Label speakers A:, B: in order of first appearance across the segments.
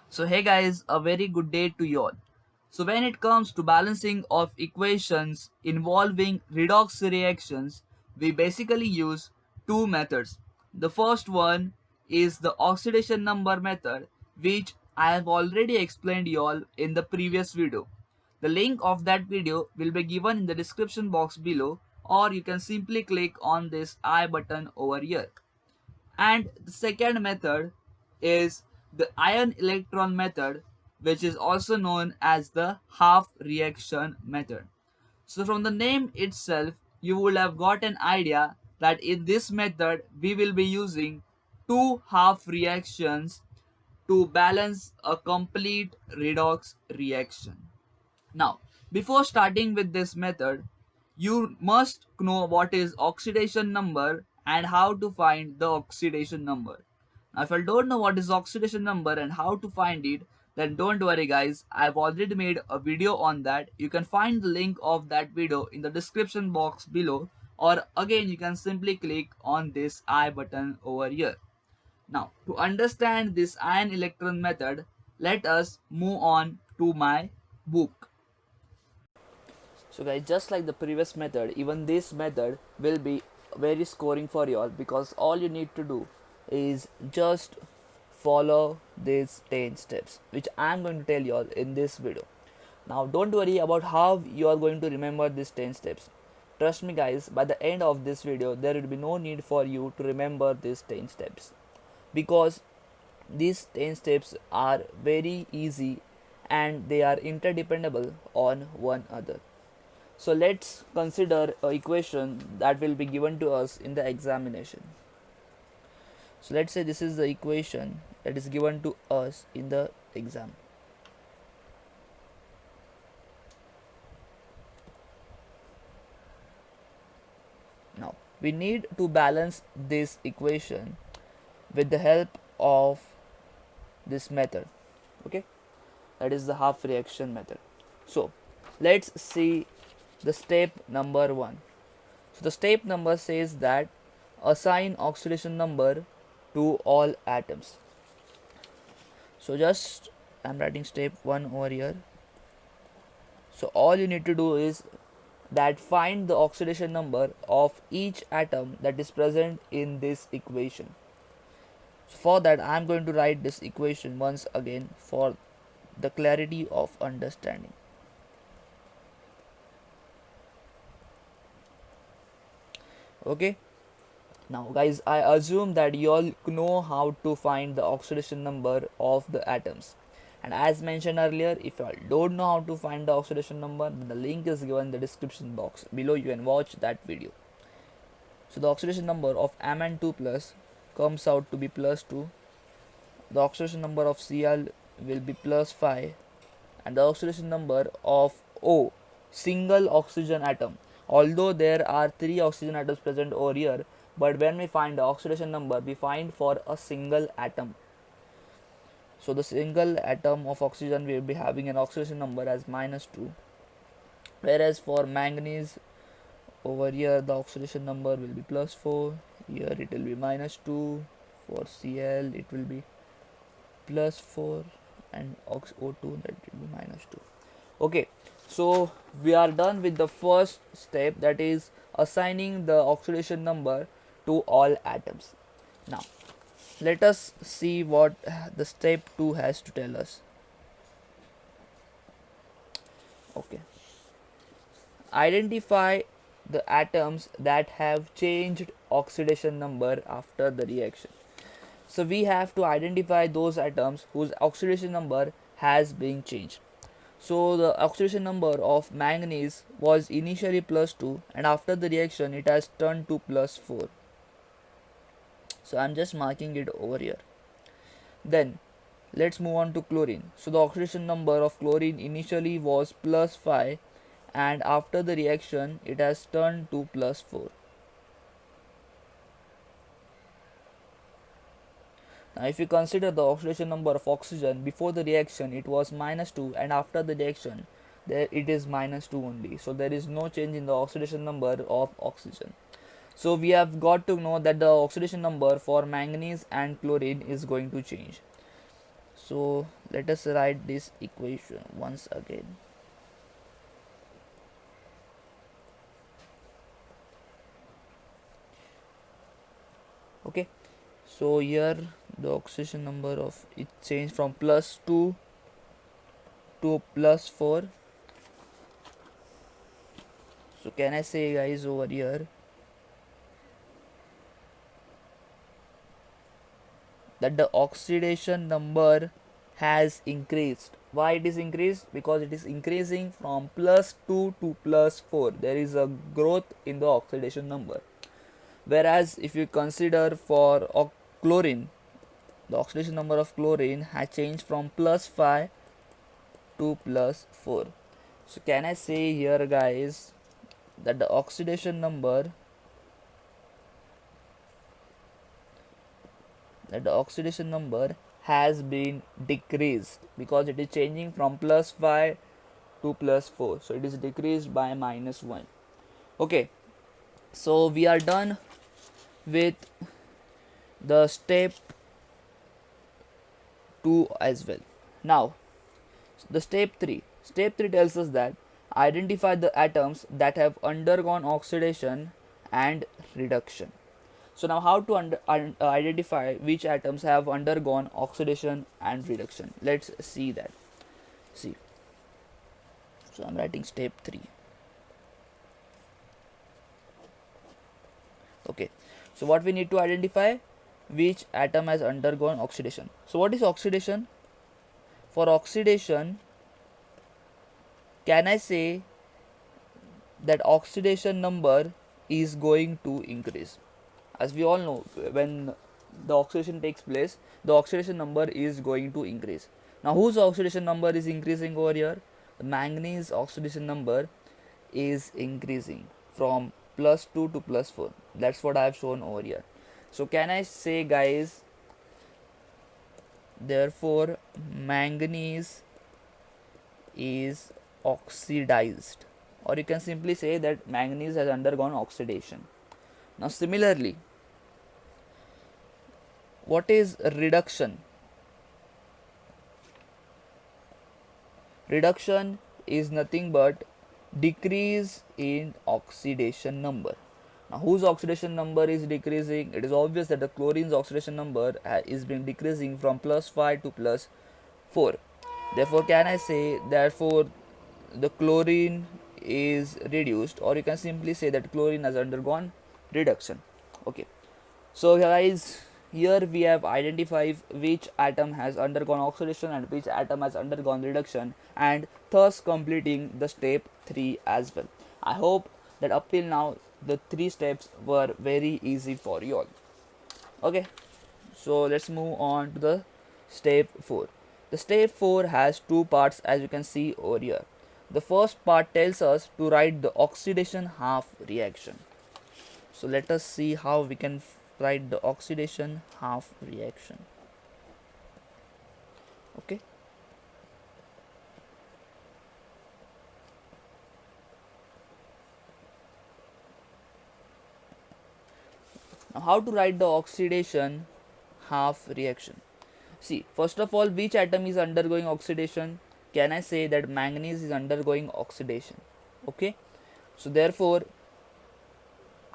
A: So hey guys, a very good day to you all. So when it comes to balancing of equations involving redox reactions, we basically use two methods. The first one is the oxidation number method, which I have already explained you all in the previous video. The link of that video will be given in the description box below, or you can simply click on this I button over here. And the second method is the ion electron method, which is also known as the half reaction method. So from the name itself, you would have got an idea that in this method we will be using two half reactions to balance a complete redox reaction. Now, before starting with this method, you must know what is oxidation number and how to find the oxidation number. Now, if you don't know what is oxidation number and how to find it, then don't worry guys, I've already made a video on that. You can find the link of that video in the description box below, or again you can simply click on this I button over here. Now, to understand this ion electron method, let us move on to my book. So guys, just like the previous method, even this method will be very scoring for you all, because all you need to do is just follow these 10 steps which I am going to tell you all in this video. Now don't worry about how you are going to remember these 10 steps. Trust me guys, by the end of this video there will be no need for you to remember these 10 steps, because these 10 steps are very easy and they are interdependable on one another. So let's consider a equation that will be given to us in the examination. So let's say this is the equation that is given to us in the exam. Now we need to balance this equation with the help of this method. Okay, that is the half reaction method. So let's see the step number 1. So the step number says that assign oxidation number to all atoms. So just I'm writing step 1 over here. So all you need to do is that find the oxidation number of each atom that is present in this equation. So for that I'm going to write this equation once again for the clarity of understanding. Okay, now guys, I assume that you all know how to find the oxidation number of the atoms. And as mentioned earlier, if you all don't know how to find the oxidation number, then the link is given in the description box below. You can watch that video. So the oxidation number of Mn2 plus comes out to be plus 2. The oxidation number of Cl will be plus 5, and the oxidation number of O, single oxygen atom, although there are 3 oxygen atoms present over here, but when we find the oxidation number we find for a single atom. So the single atom of oxygen will be having an oxidation number as -2, whereas for manganese over here the oxidation number will be +4, here it will be -2, for Cl it will be +4, and O2 that will be -2. Okay, so we are done with the first step, that is assigning the oxidation number to all atoms. Now let us see what the step 2 has to tell us. Okay, identify the atoms that have changed oxidation number after the reaction. So we have to identify those atoms whose oxidation number has been changed. So the oxidation number of manganese was initially +2, and after the reaction it has turned to +4. So I'm just marking it over here. Then let's move on to chlorine. So the oxidation number of chlorine initially was +5, and after the reaction it has turned to +4. Now if you consider the oxidation number of oxygen, before the reaction it was -2, and after the reaction there it is -2 only. So there is no change in the oxidation number of oxygen. So we have got to know that the oxidation number for manganese and chlorine is going to change. So let us write this equation once again. Okay, so here the oxidation number of it changed from plus 2 to plus 4. So can I say guys over here that the oxidation number has increased? Why it is increased? Because it is increasing from plus 2 to plus 4. There is a growth in the oxidation number. Whereas if you consider for chlorine, the oxidation number of chlorine has changed from plus 5 to plus 4. So can I say here guys that the oxidation number has been decreased because it is changing from plus 5 to plus 4, so it is decreased by minus 1. Okay, so we are done with the step 2 as well. Now the step 3 tells us that identify the atoms that have undergone oxidation and reduction. So now how to identify which atoms have undergone oxidation and reduction? Let's see that. See, so I'm writing step 3. Okay, so what we need to identify, which atom has undergone oxidation. So what is oxidation? For oxidation, can I say that oxidation number is going to increase? As we all know, when the oxidation takes place, the oxidation number is going to increase. Now whose oxidation number is increasing over here? The manganese oxidation number is increasing from plus 2 to plus 4. That's what I have shown over here. So can I say guys, therefore manganese is oxidized, or you can simply say that manganese has undergone oxidation. Now similarly, what is reduction? Reduction is nothing but decrease in oxidation number. Now whose oxidation number is decreasing? It is obvious that the chlorine's oxidation number is being decreasing from plus 5 to plus 4. Therefore can I say, therefore the chlorine is reduced, or you can simply say that chlorine has undergone reduction. Okay, so guys, here we have identified which atom has undergone oxidation and which atom has undergone reduction, and thus completing the step 3 as well. I hope that up till now the 3 steps were very easy for you all. Okay, so let's move on to the step 4. The step 4 has 2 parts, as you can see over here. The first part tells us to write the oxidation half reaction. So let us see how we can write the oxidation half reaction. Okay, now how to write the oxidation half reaction? See, first of all, which atom is undergoing oxidation? Can I say that manganese is undergoing oxidation? Okay, so therefore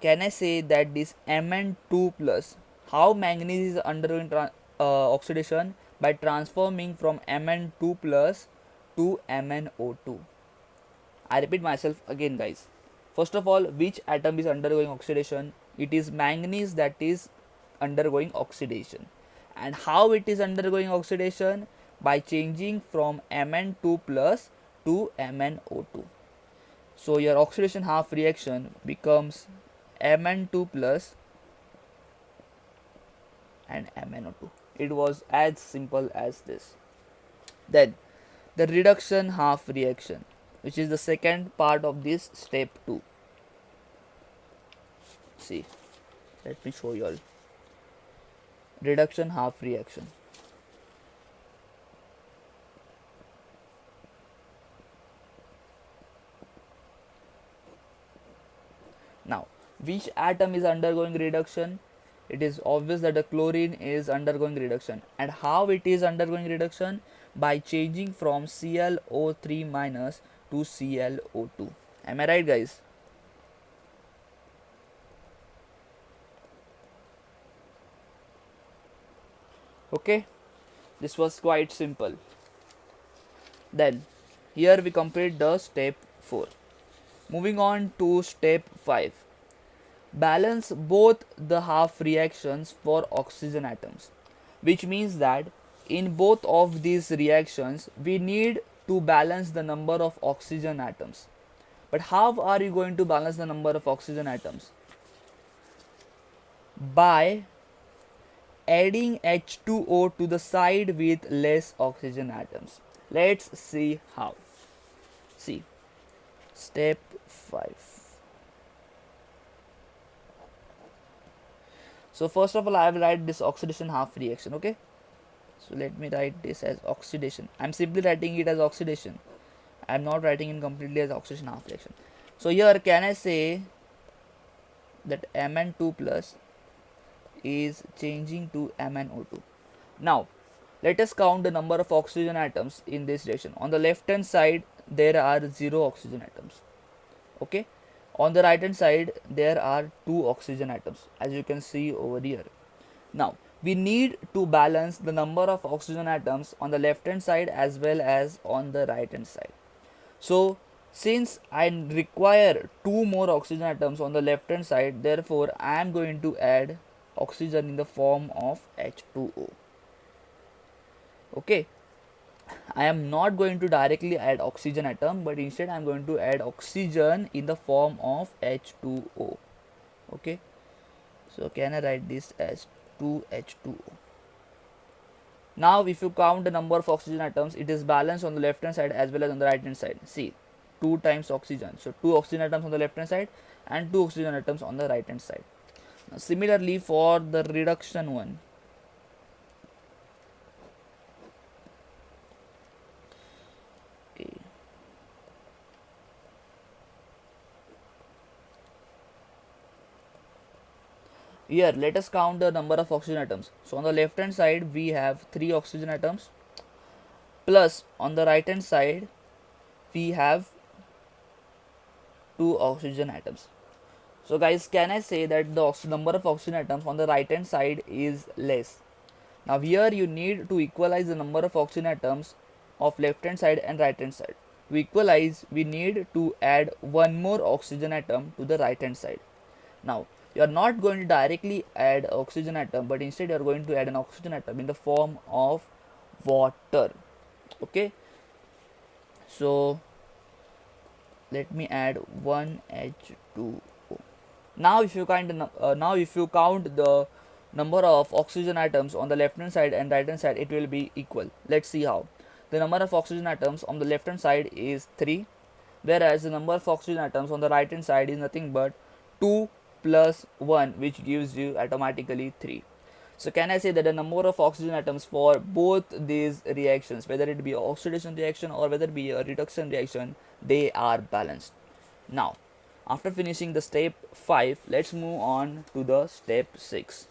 A: can I say that this Mn2 plus, how manganese is undergoing oxidation? By transforming from Mn2 plus to MnO2. I repeat myself again guys. First of all, which atom is undergoing oxidation? It is manganese that is undergoing oxidation. And how it is undergoing oxidation? By changing from Mn2 plus to MnO2. So your oxidation half reaction becomes Mn2 plus and MnO2. It was as simple as this. Then the reduction half reaction, which is the second part of this step 2. See, let me show you all. Reduction half reaction. Now which atom is undergoing reduction? it is obvious that the chlorine is undergoing reduction. And how it is undergoing reduction? By changing from ClO3 minus to ClO2. Am I right, guys? Okay, this was quite simple. Then here we complete the step 4. Moving on to step 5. Balance both the half reactions for oxygen atoms, which means that in both of these reactions we need to balance the number of oxygen atoms. But how are you going to balance the number of oxygen atoms? By adding H2O to the side with less oxygen atoms. Let's see how. See, step 5. So first of all, I will write this oxidation half reaction. Okay, so let me write this as oxidation. I'm simply writing it as oxidation. I'm not writing it completely as oxidation half reaction. So here can I say that Mn2 plus is changing to MnO2. Now let us count the number of oxygen atoms in this reaction. On the left hand side there are 0 oxygen atoms. Okay, on the right hand side there are 2 oxygen atoms, as you can see over here. Now we need to balance the number of oxygen atoms on the left hand side as well as on the right hand side. So since I require 2 more oxygen atoms on the left hand side, therefore I am going to add oxygen in the form of H2O. Okay, I am not going to directly add oxygen atom, but instead I am going to add oxygen in the form of H2O. Okay, so can I write this as 2H2O? Now if you count the number of oxygen atoms, it is balanced on the left hand side as well as on the right hand side. See, 2 times oxygen, so 2 oxygen atoms on the left hand side and 2 oxygen atoms on the right hand side. Now, similarly for the reduction one, okay, here let us count the number of oxygen atoms. So on the left hand side we have 3 oxygen atoms, plus on the right hand side we have 2 oxygen atoms. So guys, can I say that the number of oxygen atoms on the right hand side is less? Now here you need to equalize the number of oxygen atoms of left hand side and right hand side. To equalize, we need to add one more oxygen atom to the right hand side. Now you are not going to directly add oxygen atom, but instead you are going to add an oxygen atom in the form of water. Okay, so let me add 1H2O. Now if you count the number of oxygen atoms on the left hand side and right hand side, it will be equal. Let's see how. The number of oxygen atoms on the left hand side is 3, whereas the number of oxygen atoms on the right hand side is nothing but 2 plus 1, which gives you automatically 3. So can I say that the number of oxygen atoms for both these reactions, whether it be an oxidation reaction or whether it be a reduction reaction, they are balanced. Now after finishing the step 5, let's move on to the step 6.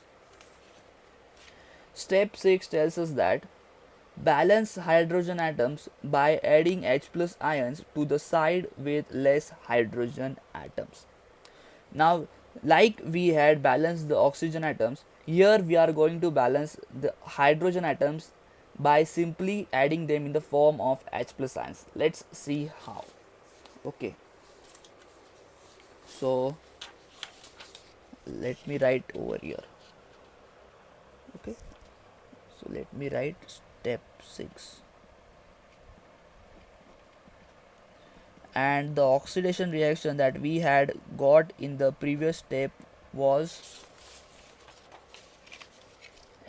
A: Step 6 tells us that balance hydrogen atoms by adding H plus ions to the side with less hydrogen atoms. Now like we had balanced the oxygen atoms, here we are going to balance the hydrogen atoms by simply adding them in the form of H plus ions. Let's see how. Okay, so let me write over here. Okay, so let me write step 6, and the oxidation reaction that we had got in the previous step was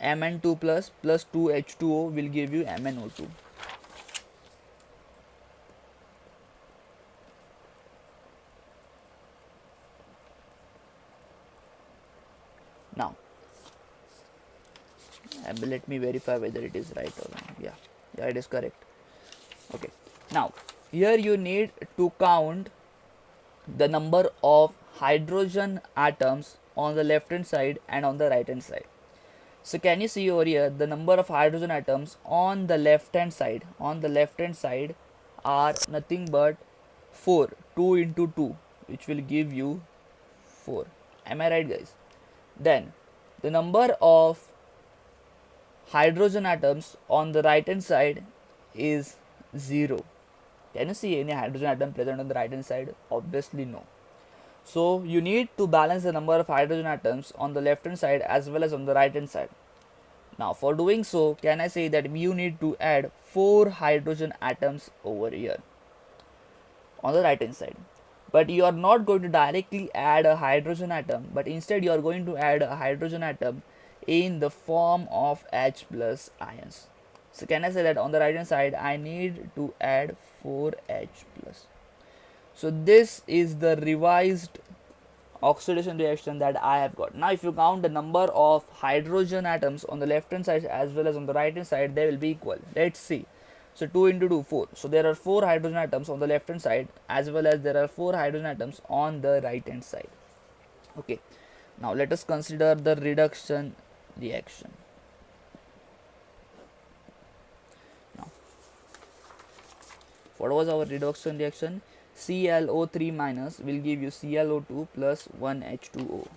A: Mn2 plus 2H2O will give you MnO2. Now let me verify whether it is right or wrong. Yeah, it is correct. Okay, now here you need to count the number of hydrogen atoms on the left hand side and on the right hand side. So can you see over here the number of hydrogen atoms on the left hand side? On the left hand side are nothing but 4, 2 into 2, which will give you 4. Am I right, guys? Then the number of hydrogen atoms on the right hand side is 0. Can you see any hydrogen atom present on the right hand side? Obviously no. So you need to balance the number of hydrogen atoms on the left hand side as well as on the right hand side. Now for doing so, can I say that you need to add 4 hydrogen atoms over here on the right hand side. But you are not going to directly add a hydrogen atom, but instead you are going to add a hydrogen atom in the form of H plus ions. So can I say that on the right hand side I need to add 4H plus. So this is the revised oxidation reaction that I have got. Now if you count the number of hydrogen atoms on the left hand side as well as on the right hand side, they will be equal. Let's see. So 2 into 2, 4. So there are 4 hydrogen atoms on the left hand side as well as there are 4 hydrogen atoms on the right hand side. Okay. Now let us consider the reduction reaction. Now, what was our reduction reaction? ClO3 minus will give you ClO2 plus 1H2O.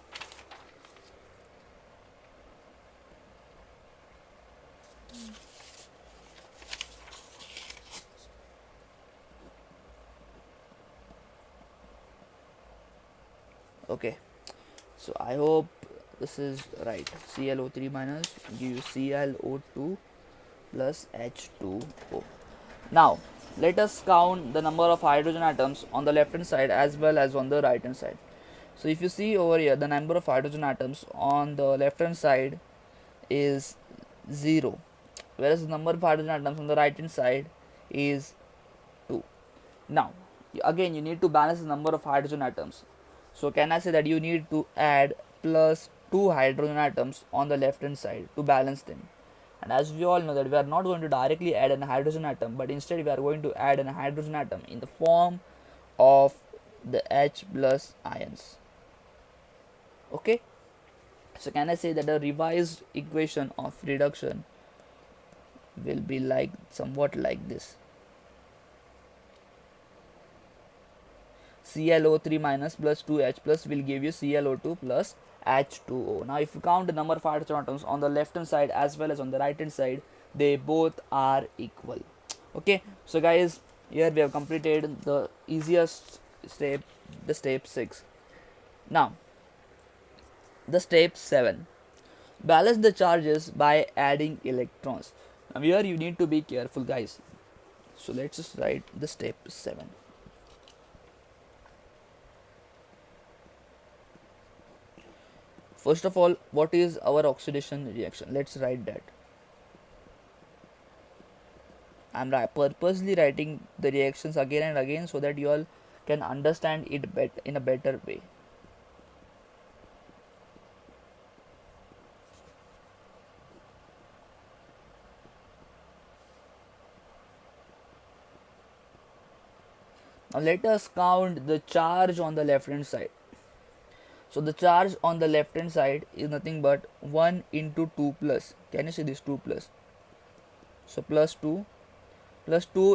A: Okay, so I hope this is right. ClO3 minus give you ClO2 plus H2O. Now let us count the number of hydrogen atoms on the left hand side as well as on the right hand side. So if you see over here, the number of hydrogen atoms on the left hand side is 0, whereas the number of hydrogen atoms on the right hand side is 2. Now again you need to balance the number of hydrogen atoms. So can I say that you need to add plus 2 hydrogen atoms on the left hand side to balance them. And as we all know that we are not going to directly add an hydrogen atom, but instead we are going to add an hydrogen atom in the form of the H plus ions. Okay. So can I say that the revised equation of reduction will be like somewhat like this. ClO3 minus plus 2H plus will give you ClO2 plus H2O. Now if you count the number of hydrogen atoms on the left hand side as well as on the right hand side, they both are equal. Okay, so guys, here we have completed the easiest step, the step 6. Now the step 7, balance the charges by adding electrons. Now here you need to be careful, guys. So let's just write the step 7. First of all, what is our oxidation reaction? Let's write that. I'm purposely writing the reactions again and again so that you all can understand it in a better way. Now let us count the charge on the left hand side. So the charge on the left hand side is nothing but 1 into 2 plus. Can you see this 2 plus? So plus 2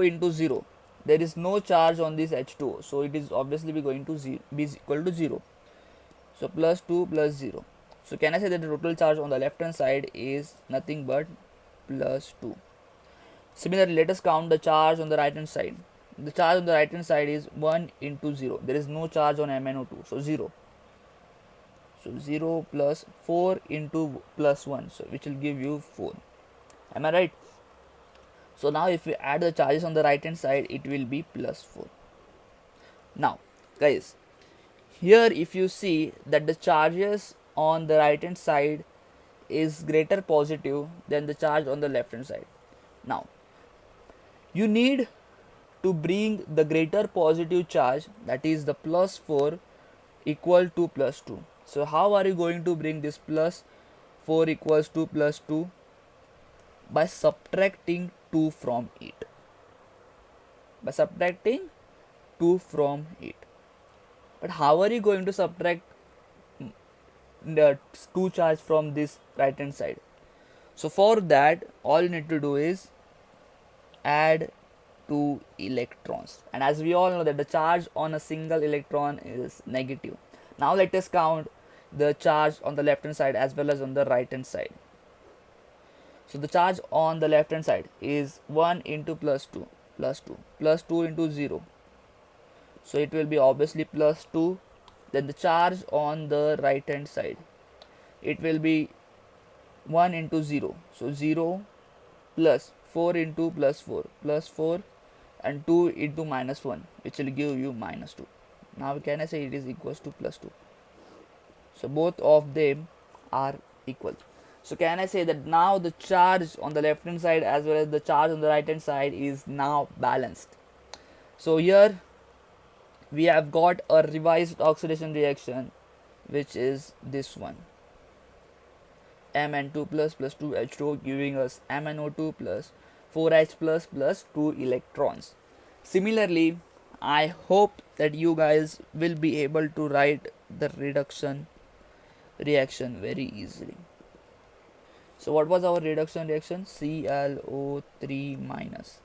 A: into 0. There is no charge on this H2O. So it is obviously going to be equal to 0. So plus 2 plus 0. So can I say that the total charge on the left hand side is nothing but plus 2. Similarly, let us count the charge on the right hand side. The charge on the right hand side is 1 into 0. There is no charge on MnO2. So 0. So 0 plus 4 into plus 1, so which will give you 4. Am I right? So now if we add the charges on the right hand side, it will be plus 4. Now guys, here if you see that the charges on the right hand side is greater positive than the charge on the left hand side. Now you need to bring the greater positive charge, that is the plus 4, equal to plus 2. So how are you going to bring this plus 4 equals to plus 2? By subtracting 2 from it. By subtracting 2 from it. But how are you going to subtract the 2 charge from this right hand side. So for that, all you need to do is add 2 electrons, and as we all know that the charge on a single electron is negative. Now let us count the charge on the left hand side as well as on the right hand side. So the charge on the left hand side is 1 into plus 2 plus 2 plus 2 into 0, so it will be obviously plus 2. Then the charge on the right hand side, it will be 1 into 0, so 0 plus 4 into plus 4 plus 4 and 2 into minus 1, which will give you minus 2. Now can I say it is equals to plus 2? So both of them are equal. So can I say that now the charge on the left hand side as well as the charge on the right hand side is now balanced. So here we have got a revised oxidation reaction, which is this one, Mn2 plus 2H2O, giving us MnO2 plus 4H plus 2 electrons. Similarly, I hope that you guys will be able to write the reduction reaction very easily. So what was our reduction reaction? ClO3 minus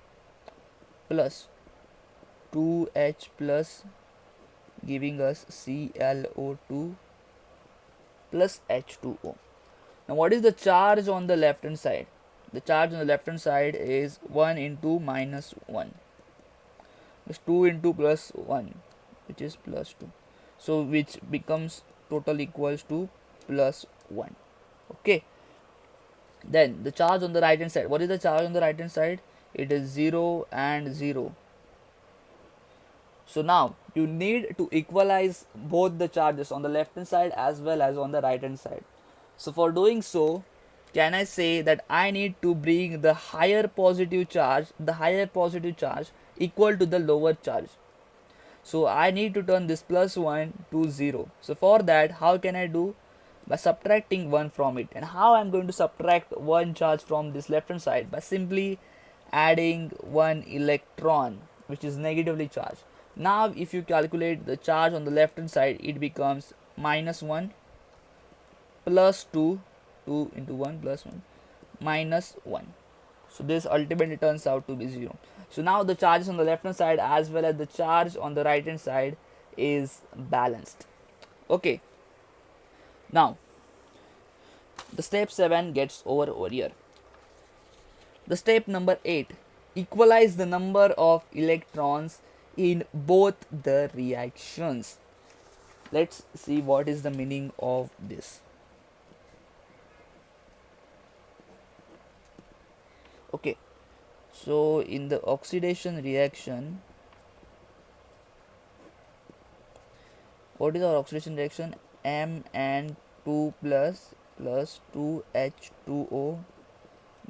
A: plus 2H plus, giving us ClO2 plus H2O. Now what is the charge on the left hand side? The charge on the left hand side is 1 into minus 1. It's 2 into plus 1, which is plus 2. So which becomes total equals to plus 1. Okay. Then the charge on the right hand side. What is the charge on the right hand side? It is 0 and 0. So now you need to equalize both the charges on the left hand side as well as on the right hand side. So for doing so, can I say that I need to bring the higher positive charge equal to the lower charge. So I need to turn this plus 1 to 0. So for that, how can I do? By subtracting 1 from it. And how I'm going to subtract 1 charge from this left hand side? By simply adding 1 electron, which is negatively charged. Now if you calculate the charge on the left hand side, it becomes minus 1 plus 2, 2 into 1 plus 1, minus 1. So this ultimately turns out to be 0. So now the charges on the left hand side as well as the charge on the right hand side is balanced. Okay. Now the step 7 gets over here. The step number 8, equalize the number of electrons in both the reactions. Let's see what is the meaning of this. Okay, so in the oxidation reaction, what is our oxidation reaction? Mn2 plus 2H2O,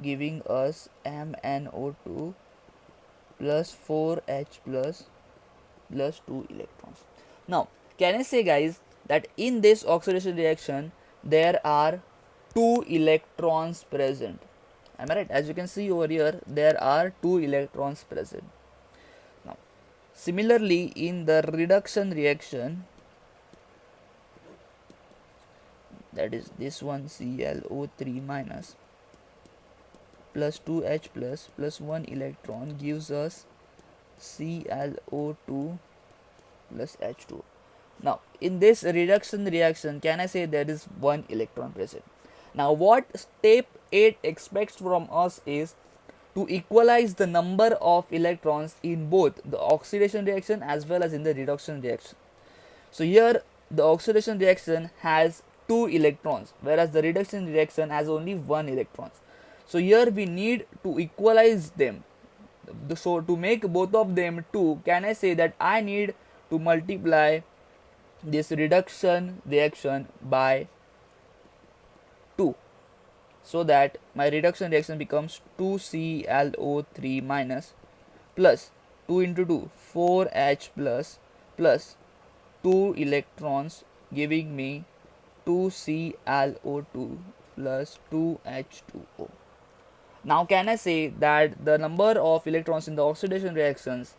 A: giving us MnO2 plus 4H plus 2 electrons. Now can I say guys that in this oxidation reaction there are 2 electrons present? Am I right? As you can see over here, there are 2 electrons present. Now similarly in the reduction reaction, that is this one, ClO3 minus plus 2H plus 1 electron gives us ClO2 plus H2. Now in this reduction reaction, can I say there is 1 electron present? Now what step 8 expects from us is to equalize the number of electrons in both the oxidation reaction as well as in the reduction reaction. So here the oxidation reaction has 2 electrons, whereas the reduction reaction has only 1 electron. So here we need to equalize them. So to make both of them 2, can I say that I need to multiply this reduction reaction by 2, so that my reduction reaction becomes 2ClO3 minus plus 2 into 2, 4H plus 2 electrons, giving me 2ClO2 plus 2H2O. Now can I say that the number of electrons in the oxidation reactions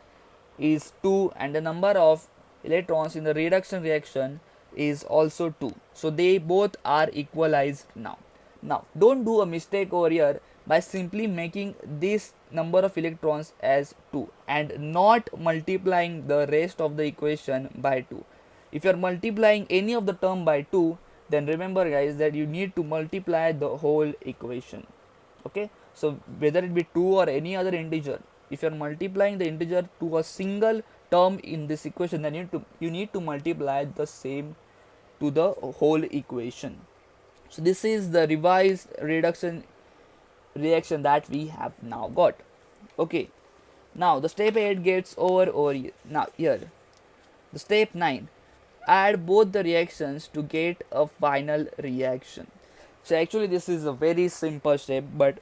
A: is 2 and the number of electrons in the reduction reaction is also 2. So they both are equalized now. Now don't do a mistake over here by simply making this number of electrons as 2 and not multiplying the rest of the equation by 2. If you are multiplying any of the term by 2, then remember guys that you need to multiply the whole equation. Okay, so whether it be 2 or any other integer, if you are multiplying the integer to a single term in this equation, then you need to multiply the same to the whole equation. So this is the revised reduction reaction that we have now got. Okay, now the step 8 gets over here. Now here the step 9, add both the reactions to get a final reaction. So actually this is a very simple step, but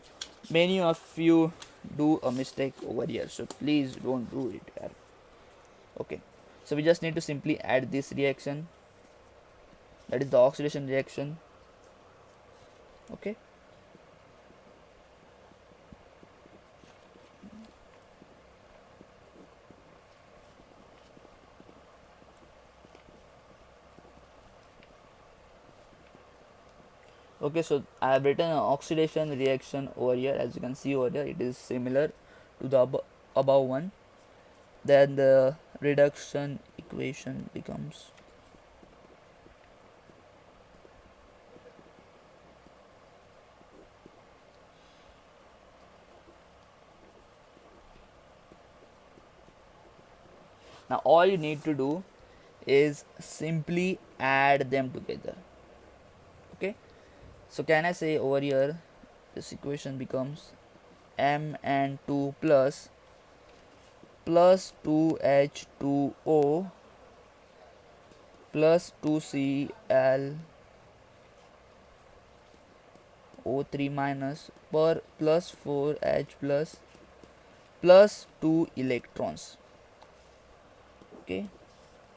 A: many of you do a mistake over here, so please don't do it here. Okay, so we just need to simply add this reaction, that is the oxidation reaction. Okay, okay, so I have written an oxidation reaction over here. As you can see over here, it is similar to the above one. Then the reduction equation becomes, now all you need to do is simply add them together. Okay, so can I say over here this equation becomes Mn2 plus 2H2O plus 2Cl O3 minus per plus 4H plus 2 electrons. Okay,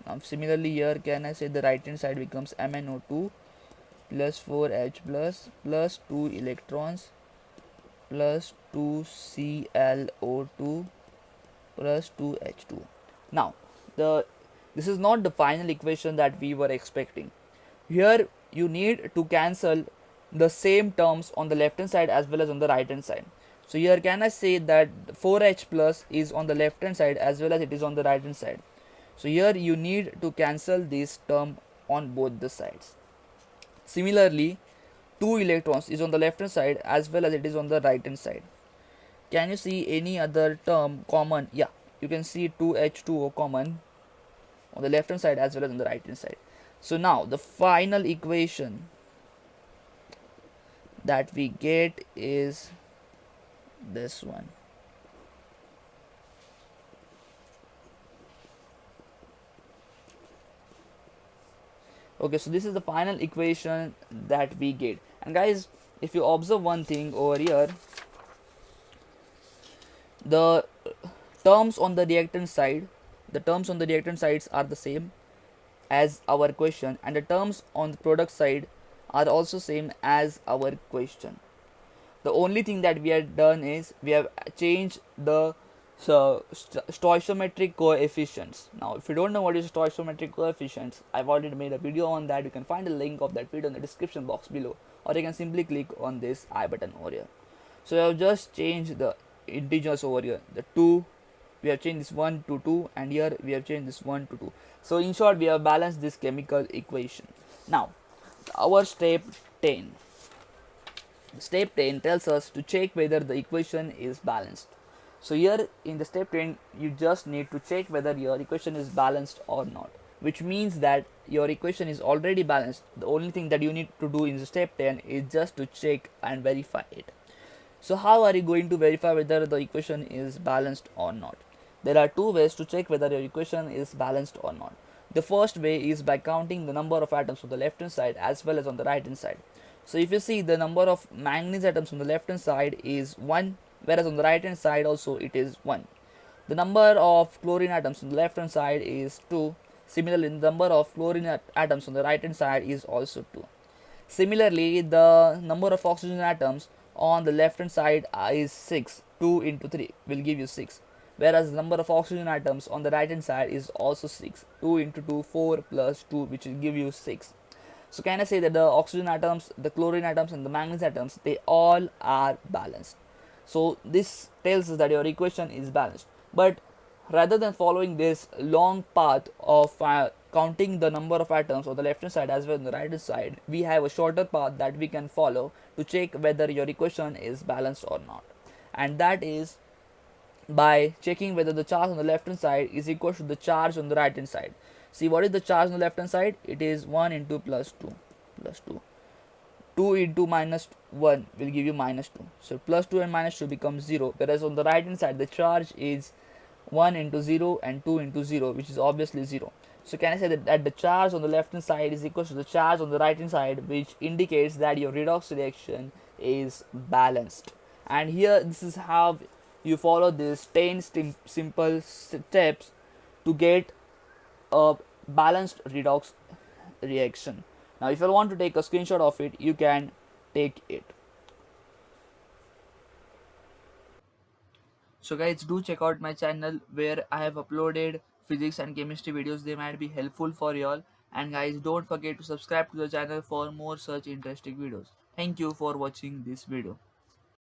A: now similarly here can I say the right hand side becomes MnO2 plus 4H plus 2 electrons plus 2ClO2 plus 2H2. Now this is not the final equation that we were expecting. Here you need to cancel the same terms on the left hand side as well as on the right hand side. So here can I say that 4H plus is on the left hand side as well as it is on the right hand side. So here you need to cancel this term on both the sides. Similarly, 2 electrons is on the left hand side as well as it is on the right hand side. Can you see any other term common? Yeah, you can see 2H2O common on the left hand side as well as on the right hand side. So now the final equation that we get is this one. Okay, so this is the final equation that we get. And guys, if you observe one thing over here, the terms on the reactant side, the terms on the reactant sides are the same as our question, and the terms on the product side are also same as our question. The only thing that we have done is we have changed the stoichiometric coefficients. Now if you don't know what is stoichiometric coefficients, I've already made a video on that. You can find a link of that video in the description box below, or you can simply click on this I button over here. So I have just changed the integers over here. The 2, we have changed this 1 to 2, and here we have changed this 1 to 2. So in short, we have balanced this chemical equation. Now our step 10. Step 10 tells us to check whether the equation is balanced. So here in the step 10, you just need to check whether your equation is balanced or not, which means that your equation is already balanced. The only thing that you need to do in the step 10 is just to check and verify it. So how are you going to verify whether the equation is balanced or not? There are two ways to check whether your equation is balanced or not. The first way is by counting the number of atoms on the left hand side as well as on the right hand side. So if you see, the number of manganese atoms on the left hand side is 1, whereas on the right hand side also it is 1. The number of chlorine atoms on the left hand side is 2. Similarly, the number of chlorine atoms on the right hand side is also 2. Similarly, the number of oxygen atoms on the left hand side is 6. 2 into 3 will give you 6. whereas the number of oxygen atoms on the right hand side is also 6. 2 into 2, 4 plus 2, which will give you 6. So can I say that the oxygen atoms, the chlorine atoms and the manganese atoms, they all are balanced. So this tells us that your equation is balanced. But rather than following this long path of counting the number of atoms on the left hand side as well as on the right hand side, we have a shorter path that we can follow to check whether your equation is balanced or not. And that is by checking whether the charge on the left hand side is equal to the charge on the right hand side. See, what is the charge on the left hand side? It is 1 into plus 2 plus 2. 2 into minus 1 will give you minus 2. So plus 2 and minus 2 become 0, whereas on the right hand side the charge is 1 into 0 and 2 into 0, which is obviously 0. So can I say that the charge on the left hand side is equal to the charge on the right hand side, which indicates that your redox reaction is balanced. And here this is how you follow these 10 simple steps to get a balanced redox reaction. Now if you want to take a screenshot of it, you can take it. So guys, do check out my channel where I have uploaded physics and chemistry videos. They might be helpful for you all. And guys, don't forget to subscribe to the channel for more such interesting videos. Thank you for watching this video.